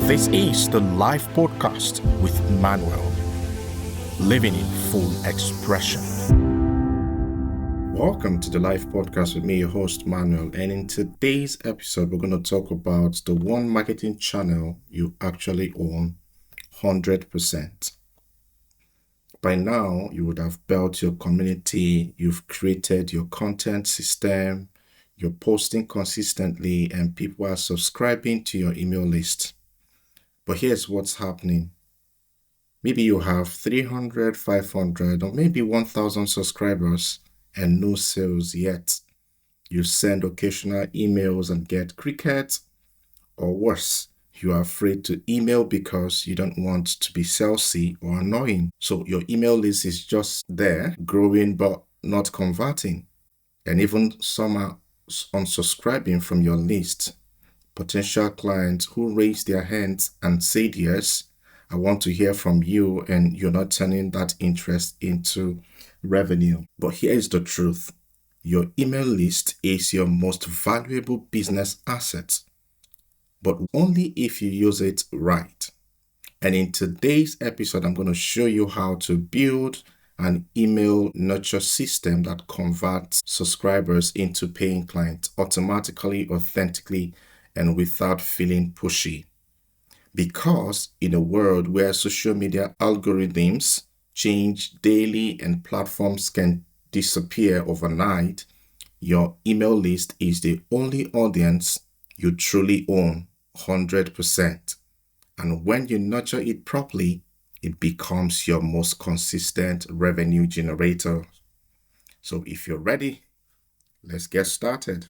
This is the live podcast with Manuel, living in full expression. Welcome to the live podcast with me, your host Manuel. And in today's episode, we're going to talk about the one marketing channel you actually own 100%. By now, you would have built your community, you've created your content system, you're posting consistently, and people are subscribing to your email list. But here's what's happening. Maybe you have 300, 500, or maybe 1,000 subscribers and no sales yet. You send occasional emails and get crickets, or worse, you are afraid to email because you don't want to be salesy or annoying. So your email list is just there, growing but not converting. And even some are unsubscribing from your list. Potential clients who raised their hands and said, yes, I want to hear from you, and you're not turning that interest into revenue. But here's the truth. Your email list is your most valuable business asset, but only if you use it right. And in today's episode, I'm going to show you how to build an email nurture system that converts subscribers into paying clients automatically, authentically, and without feeling pushy. Because in a world where social media algorithms change daily and platforms can disappear overnight, your email list is the only audience you truly own 100%. And when you nurture it properly, it becomes your most consistent revenue generator. So if you're ready, let's get started.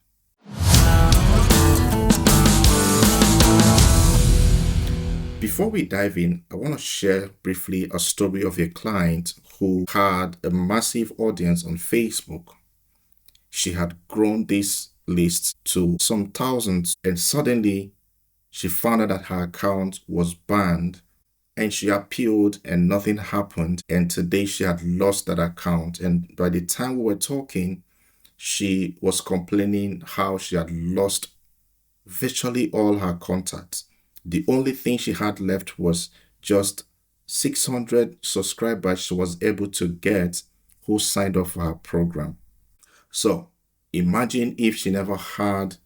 Before we dive in, I want to share briefly a story of a client who had a massive audience on Facebook. She had grown this list to some thousands, and suddenly she found out that her account was banned, and she appealed and nothing happened. And today she had lost that account. And by the time we were talking, she was complaining how she had lost virtually all her contacts. The only thing she had left was just 600 subscribers she was able to get who signed up for her program. So imagine if she never had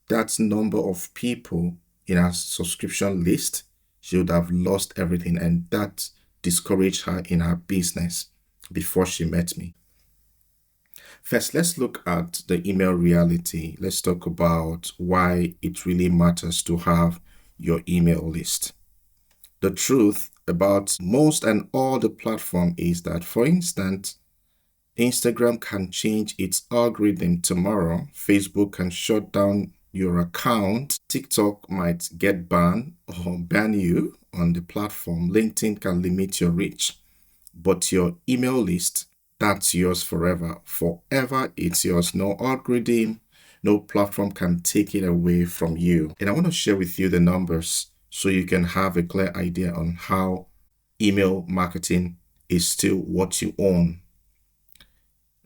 that number of people in her subscription list, she would have lost everything, and that discouraged her in her business before she met me. First, let's look at the email reality. Let's talk about why it really matters to have your email list. The truth about most and all the platform is that, for instance, Instagram can change its algorithm tomorrow. Facebook can shut down your account. TikTok might get banned or ban you on the platform. LinkedIn can limit your reach. But your email list, that's yours forever. Forever, it's yours. No algorithm, no platform can take it away from you. And I want to share with you the numbers so you can have a clear idea on how email marketing is still what you own.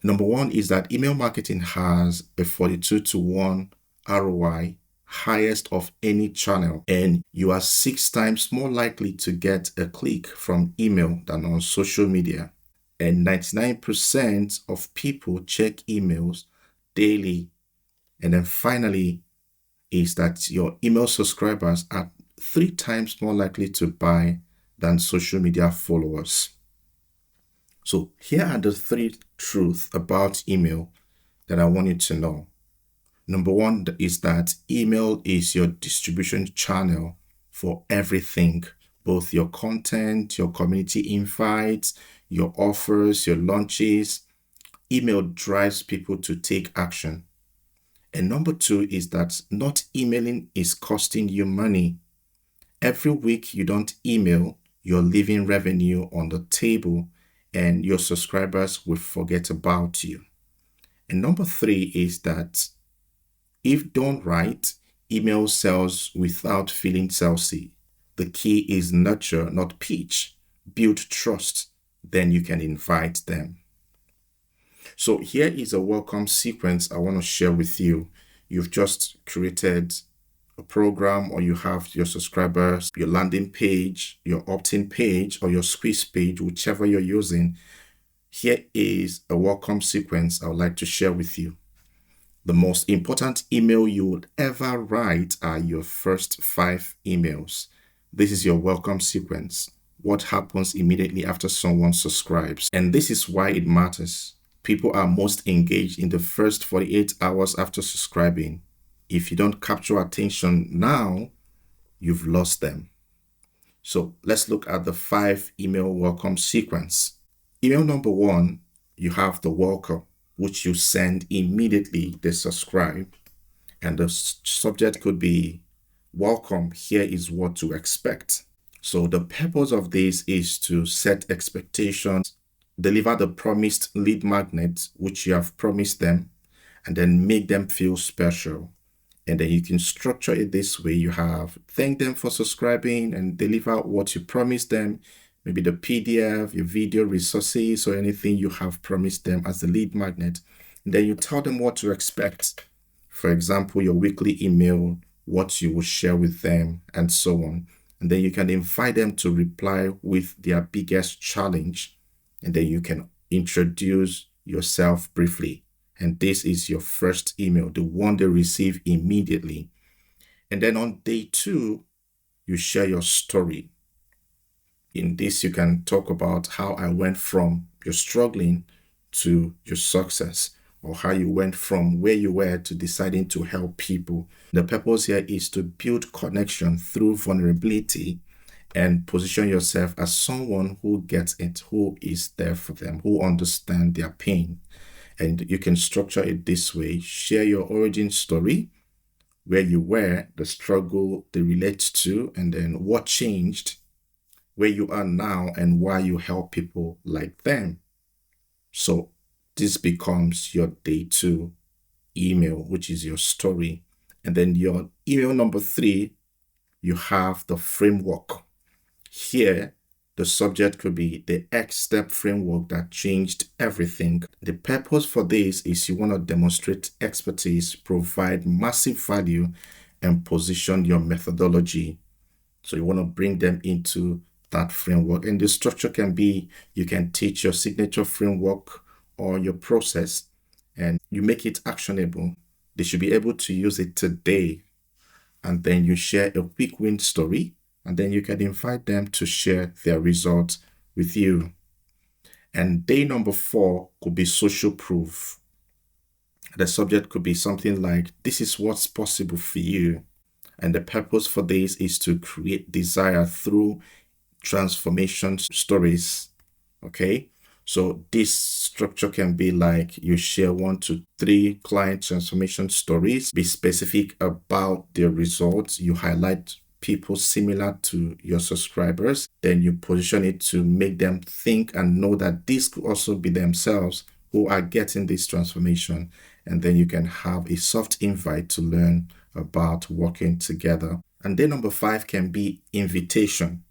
Number one is that email marketing has a 42-to-1 ROI, highest of any channel, and you are 6 times more likely to get a click from email than on social media. And 99% of people check emails daily. And then finally is that your email subscribers are 3 times more likely to buy than social media followers. So here are the 3 truths about email that I want you to know. Number one is that email is your distribution channel for everything, both your content, your community invites, your offers, your launches. Email drives people to take action. And number 2 is that not emailing is costing you money. Every week you don't email, you're leaving revenue on the table, and your subscribers will forget about you. And number 3 is that if done right, email sells without feeling salesy. The key is nurture, not pitch. Build trust, then you can invite them. So here is a welcome sequence I want to share with you. You've just created a program, or you have your subscribers, your landing page, your opt-in page, or your squeeze page, whichever you're using, here is a welcome sequence I would like to share with you. The most important email you would ever write are your first 5 emails. This is your welcome sequence. What happens immediately after someone subscribes? And this is why it matters. People are most engaged in the first 48 hours after subscribing. If you don't capture attention now, you've lost them. So let's look at the 5 email welcome sequence. Email number 1, you have the welcome, which you send immediately they subscribe. And the subject could be, welcome, here is what to expect. So the purpose of this is to set expectations, deliver the promised lead magnet, which you have promised them, and then make them feel special. And then you can structure it this way. You have thank them for subscribing and deliver what you promised them, maybe the PDF, your video resources, or anything you have promised them as the lead magnet. And then you tell them what to expect. For example, your weekly email, what you will share with them, and so on. And then you can invite them to reply with their biggest challenge. And then you can introduce yourself briefly. And this is your first email, the one they receive immediately. And then on day 2, you share your story. In this, you can talk about how I went from you're struggling to your success, or how you went from where you were to deciding to help people. The purpose here is to build connection through vulnerability and position yourself as someone who gets it, who is there for them, who understands their pain. And you can structure it this way. Share your origin story, where you were, the struggle they relate to, and then what changed, where you are now, and why you help people like them. So this becomes your day 2 email, which is your story. And then your email number 3, you have the framework. Here, the subject could be the X-step framework that changed everything. The purpose for this is you want to demonstrate expertise, provide massive value, and position your methodology. So you want to bring them into that framework. And the structure can be, you can teach your signature framework or your process, and you make it actionable. They should be able to use it today. And then you share a quick win story, and then you can invite them to share their results with you. And day number 4 could be social proof. The subject could be something like, this is what's possible for you. And the purpose for this is to create desire through transformation stories. Okay, so this structure can be like, you share 1 to 3 client transformation stories, be specific about their results, you highlight people similar to your subscribers, then you position it to make them think and know that this could also be themselves who are getting this transformation. And then you can have a soft invite to learn about working together. And then number 5 can be invitation.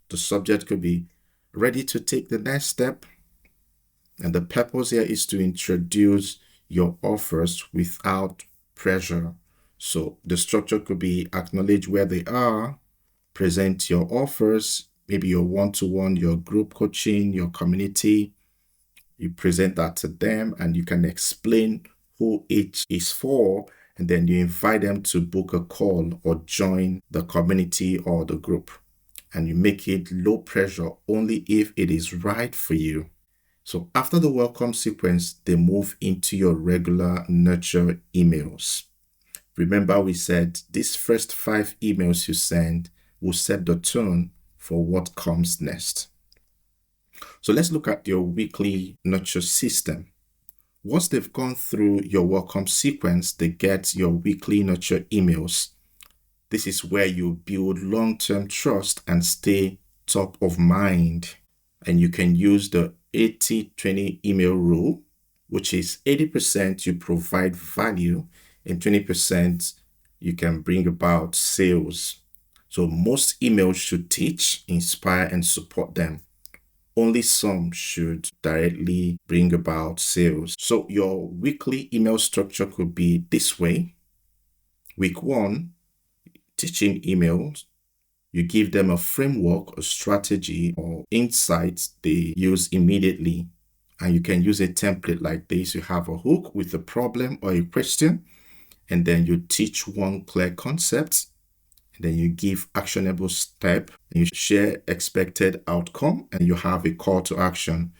The subject could be ready to take the next step. And the purpose here is to introduce your offers without pressure. So the structure could be acknowledge where they are, present your offers, maybe your one-to-one, your group coaching, your community. You present that to them, and you can explain who each is for, and then you invite them to book a call or join the community or the group. And you make it low pressure only if it is right for you. So after the welcome sequence, they move into your regular nurture emails. Remember, we said these first 5 emails you send will set the tone for what comes next. So let's look at your weekly nurture system. Once they've gone through your welcome sequence, they get your weekly nurture emails. This is where you build long-term trust and stay top of mind. And you can use the 80-20 email rule, which is 80% you provide value and 20% you can bring about sales. So most emails should teach, inspire, and support them. Only some should directly bring about sales. So your weekly email structure could be this way. Week 1, teaching emails. You give them a framework, a strategy, or insights they use immediately. And you can use a template like this. You have a hook with a problem or a question, and then you teach one clear concept, and then you give actionable step, and you share expected outcome, and you have a call to action.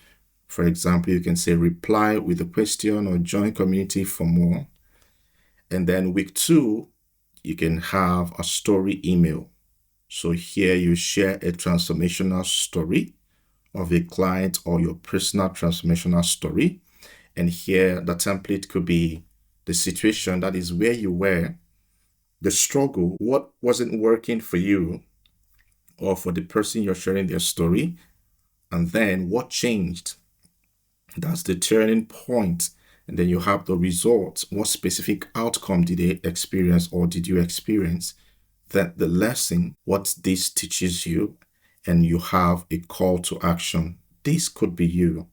For example, you can say reply with a question or join community for more. And then week 2, you can have a story email. So here you share a transformational story of a client or your personal transformational story. And here the template could be the situation, that is where you were, the struggle, what wasn't working for you or for the person you're sharing their story, and then what changed. That's the turning point. And then you have the results. What specific outcome did they experience or did you experience? That the lesson, what this teaches you, and you have a call to action. This could be you,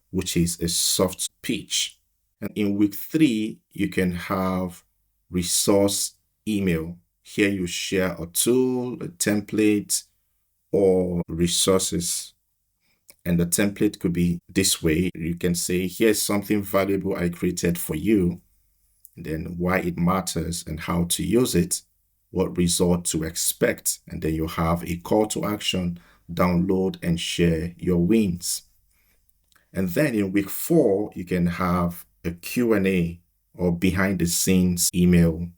which is a soft pitch. And in week 3, you can have resource email. Here you share a tool, a template, or resources. And the template could be this way. You can say, here's something valuable I created for you, and then why it matters and how to use it, what result to expect, and then you have a call to action, download and share your wins. And then in week 4, you can have a Q&A or behind the scenes email.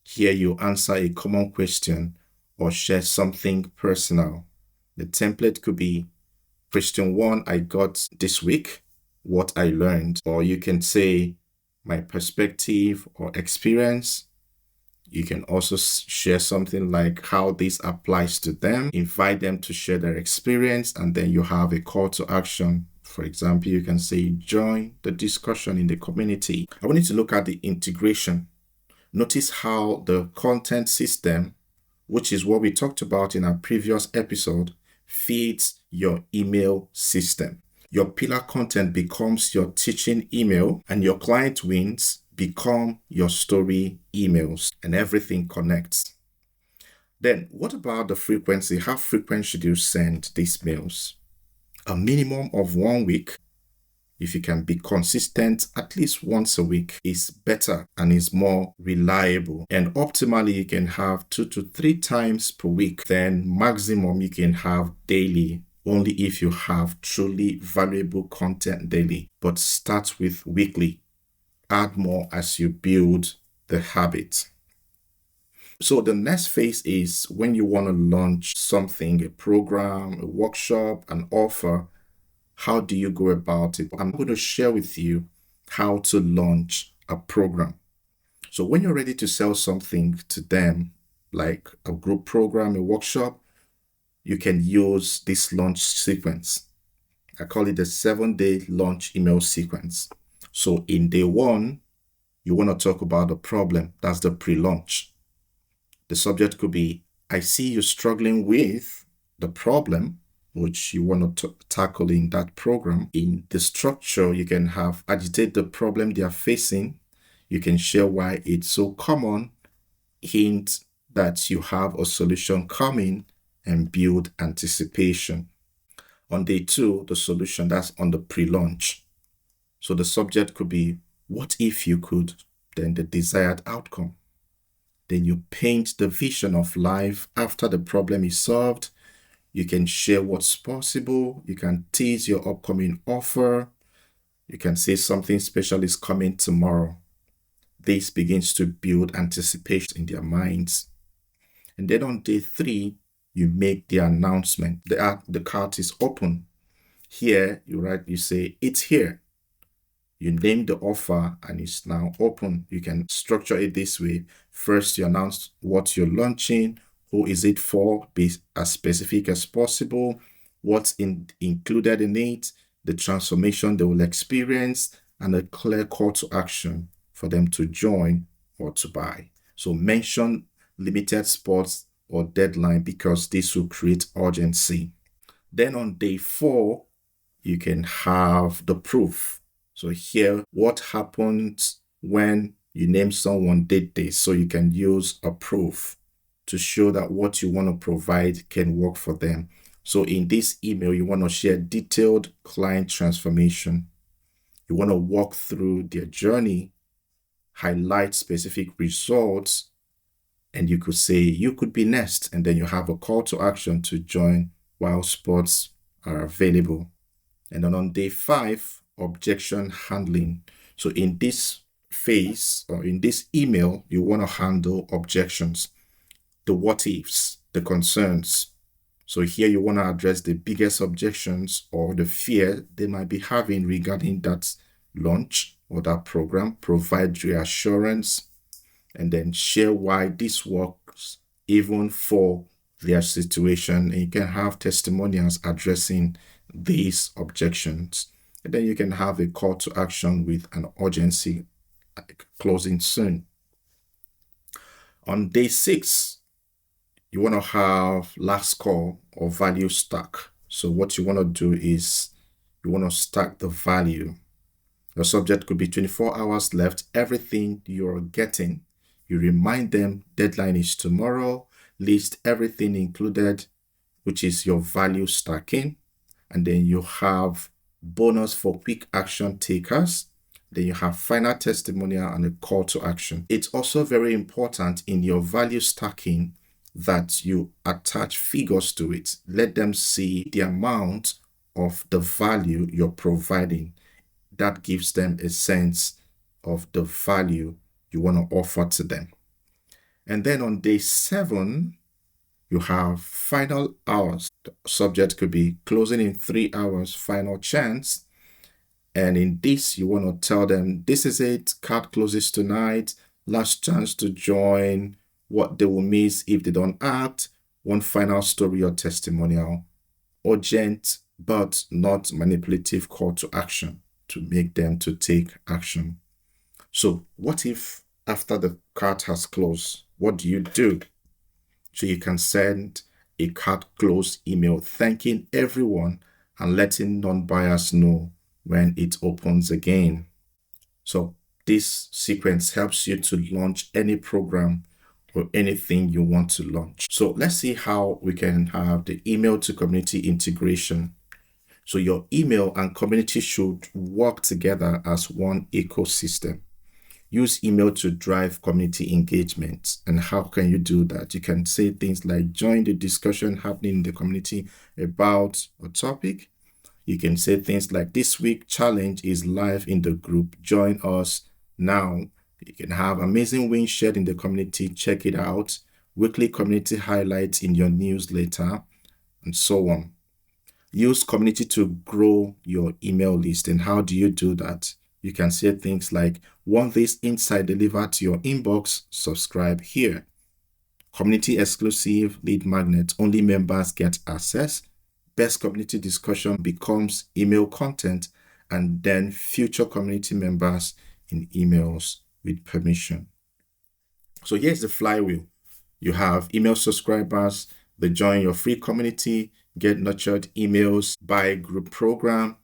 Here you answer a common question or share something personal. The template could be question 1 I got this week, what I learned, or you can say my perspective or experience. You can also share something like how this applies to them, invite them to share their experience, and then you have a call to action. For example, you can say, join the discussion in the community. I want you to look at the integration. Notice how the content system, which is what we talked about in our previous episode, feeds your email system. Your pillar content becomes your teaching email, and your client wins become your story emails, and everything connects. Then what about the frequency? How frequent should you send these mails? A minimum of 1 week. If you can be consistent at least once a week, is better and is more reliable. And optimally, you can have 2 to 3 times per week. Then maximum you can have daily, only if you have truly valuable content daily. But start with weekly. Add more as you build the habit. So the next phase is when you want to launch something, a program, a workshop, an offer. How do you go about it? I'm going to share with you how to launch a program. So when you're ready to sell something to them, like a group program, a workshop, you can use this launch sequence. I call it the 7-day launch email sequence. So in day 1, you want to talk about the problem. That's the pre-launch. The subject could be, I see you struggling with the problem, which you want to tackle in that program. In the structure, you can have agitate the problem they are facing. You can share why it's so common, hint that you have a solution coming, and build anticipation. On day 2, the solution, that's on the pre-launch. So the subject could be, what if you could, then the desired outcome. Then you paint the vision of life after the problem is solved. You can share what's possible. You can tease your upcoming offer. You can say something special is coming tomorrow. This begins to build anticipation in their minds. And then on day 3, you make the announcement. The cart is open. Here, you say, it's here. You name the offer and it's now open. You can structure it this way. First, you announce what you're launching. Who is it for? Be as specific as possible. What's included in it, the transformation they will experience, and a clear call to action for them to join or to buy. So mention limited spots or deadline because this will create urgency. Then on day 4, you can have the proof. So here, what happens when you name someone did this? So you can use a proof to show that what you want to provide can work for them. So in this email, you want to share detailed client transformation. You want to walk through their journey, highlight specific results, and you could say you could be next, and then you have a call to action to join while spots are available. And then on day 5, objection handling. So in this phase or in this email, you want to handle objections, the what ifs, the concerns. So here you want to address the biggest objections or the fear they might be having regarding that launch or that program, provide reassurance, and then share why this works even for their situation. And you can have testimonials addressing these objections. And then you can have a call to action with an urgency, like closing soon. On day 6, you want to have last call or value stack. So what you want to do is you want to stack the value. The subject could be 24 hours left, everything you're getting. You remind them deadline is tomorrow, list everything included, which is your value stacking. And then you have bonus for quick action takers. Then you have final testimonial and a call to action. It's also very important in your value stacking that you attach figures to it. Let them see the amount of the value you're providing. That gives them a sense of the value you want to offer to them. And then on day 7, you have final hours. The subject could be closing in 3 hours, final chance. And in this, you want to tell them, this is it, card closes tonight, last chance to join, what they will miss if they don't act, one final story or testimonial, urgent but not manipulative call to action to make them to take action. So what if after the card has closed, what do you do? So you can send a card close email thanking everyone and letting non-buyers know when it opens again. So this sequence helps you to launch any program or anything you want to launch. So let's see how we can have the email to community integration. So your email and community should work together as one ecosystem. Use email to drive community engagement. And how can you do that? You can say things like join the discussion happening in the community about a topic. You can say things like this week challenge is live in the group. Join us now. You can have amazing wins shared in the community. Check it out. Weekly community highlights in your newsletter and so on. Use community to grow your email list. And how do you do that? You can say things like, want this insight delivered to your inbox? Subscribe here. Community exclusive lead magnet. Only members get access. Best community discussion becomes email content, and then future community members in emails with permission. So here's the flywheel. You have email subscribers, they join your free community, get nurtured emails, buy group program,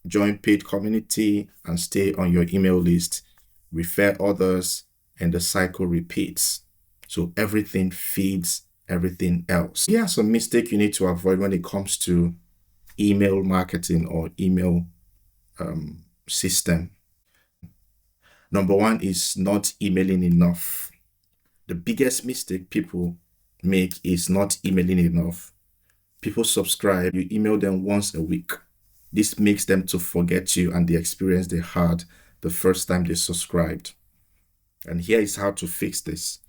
join paid community, and stay on your email list, refer others, and the cycle repeats. So everything feeds everything else. Here are some mistakes you need to avoid when it comes to email marketing or email system. Number 1 is not emailing enough. The biggest mistake people make is not emailing enough. People subscribe, you email them once a week. This makes them to forget you and the experience they had the first time they subscribed. And here is how to fix this.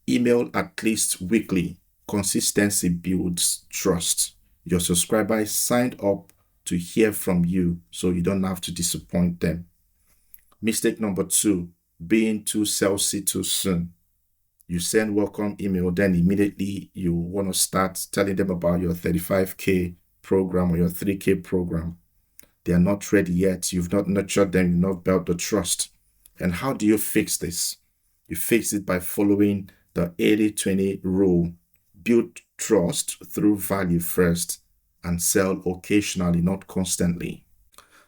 Email at least weekly. Consistency builds trust. Your subscriber is signed up to hear from you, so you don't have to disappoint them. Mistake number 2, being too salesy too soon. You send welcome email, then immediately you want to start telling them about your 35K program or your 3K program. They are not ready yet. You've not nurtured them. You've not built the trust. And how do you fix this? You fix it by following the 80-20 rule. Build trust through value first and sell occasionally, not constantly.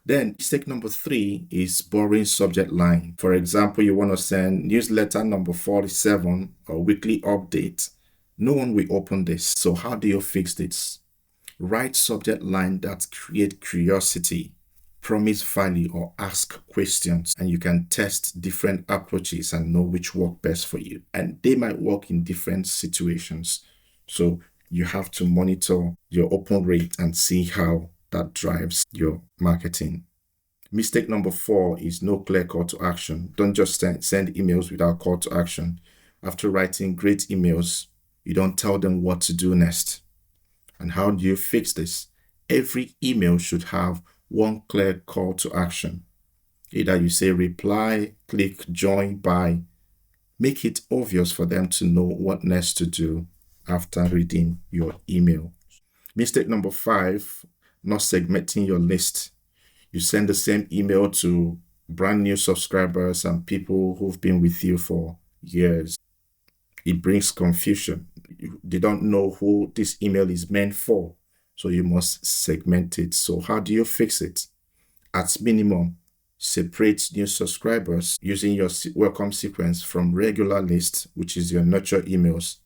Then mistake number 3 is boring subject line. For example, you want to send newsletter number 47 or weekly update. No one will open this. So how do you fix this? Write subject line that create curiosity, promise value, or ask questions, and you can test different approaches and know which work best for you. And they might work in different situations. So you have to monitor your open rate and see how that drives your marketing. Mistake number 4 is no clear call to action. Don't just send emails without call to action. After writing great emails, you don't tell them what to do next. And how do you fix this? Every email should have one clear call to action. Either you say reply, click, join, buy. Make it obvious for them to know what next to do after reading your email. Mistake number 5, not segmenting your list. You send the same email to brand new subscribers and people who've been with you for years. It brings confusion. They don't know who this email is meant for. So you must segment it. So how do you fix it? At minimum, separate new subscribers using your welcome sequence from regular list, which is your nurture emails.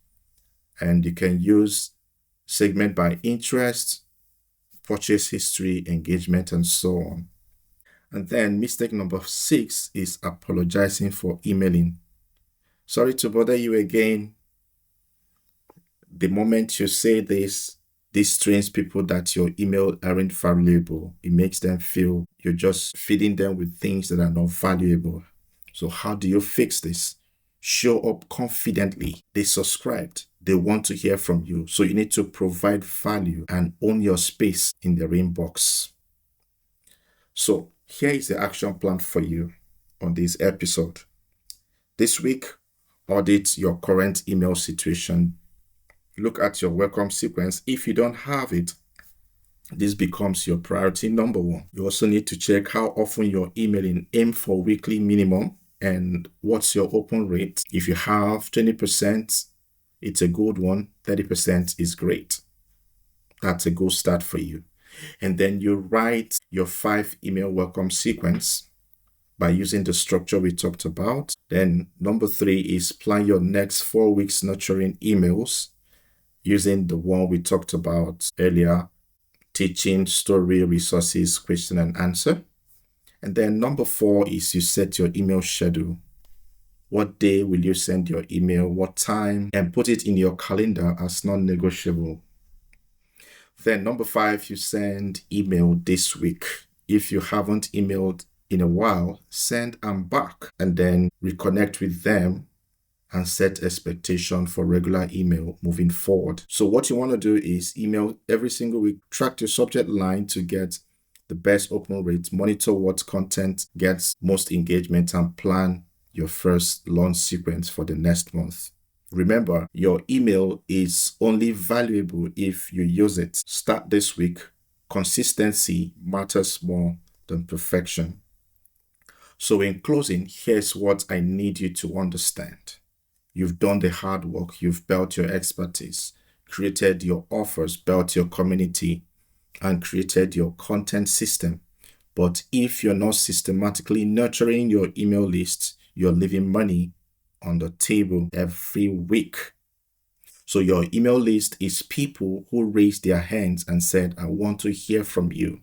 And you can use segment by interest, purchase history, engagement, and so on. And then mistake number 6 is apologizing for emailing. Sorry to bother you again. The moment you say this trains people that your email aren't valuable. It makes them feel you're just feeding them with things that are not valuable. So how do you fix this? Show up confidently. They subscribed. They want to hear from you. So you need to provide value and own your space in their inbox. So here is the action plan for you on this episode. This week, audit your current email situation. Look at your welcome sequence. If you don't have it, this becomes your priority number 1. You also need to check how often you're emailing. Aim for weekly minimum. And what's your open rate? If you have 20%, it's a good one. 30% is great. That's a good start for you. And then you write your 5 email welcome sequence by using the structure we talked about. Then number 3 is plan your next 4 weeks nurturing emails using the one we talked about earlier: teaching, story, resources, question and answer. And then number 4 is you set your email schedule. What day will you send your email? What time? And put it in your calendar as non-negotiable. Then number 5, you send email this week. If you haven't emailed in a while, send them back and then reconnect with them and set expectation for regular email moving forward. So what you want to do is email every single week, track your subject line to get the best open rate, monitor what content gets most engagement, and plan your first launch sequence for the next month. Remember, your email is only valuable if you use it. Start this week. Consistency matters more than perfection. So in closing, here's what I need you to understand. You've done the hard work. You've built your expertise, created your offers, built your community, and created your content system. But if you're not systematically nurturing your email list, you're leaving money on the table every week. So your email list is people who raised their hands and said, I want to hear from you.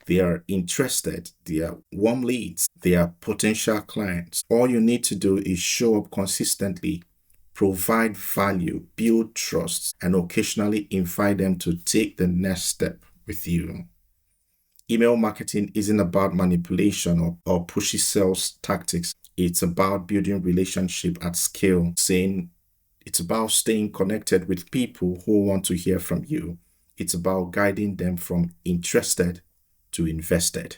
They are interested. They are warm leads. They are potential clients. All you need to do is show up consistently, provide value, build trust, and occasionally invite them to take the next step with you. Email marketing isn't about manipulation or pushy sales tactics. It's about building relationship at scale. It's about staying connected with people who want to hear from you. It's about guiding them from interested to invested.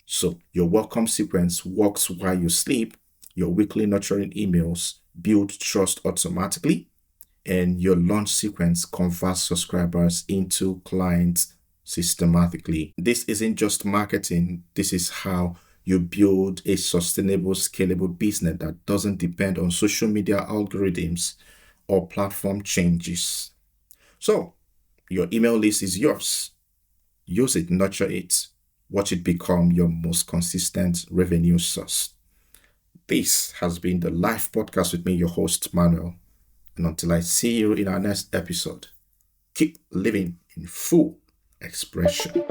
So your welcome sequence works while you sleep. Your weekly nurturing emails build trust automatically, and your launch sequence converts subscribers into clients systematically. This isn't just marketing. This is how you build a sustainable, scalable business that doesn't depend on social media algorithms or platform changes. So your email list is yours. Use it, nurture it, watch it become your most consistent revenue source. This has been the Life Podcast with me, your host, Manuel. And until I see you in our next episode, keep living in full expression.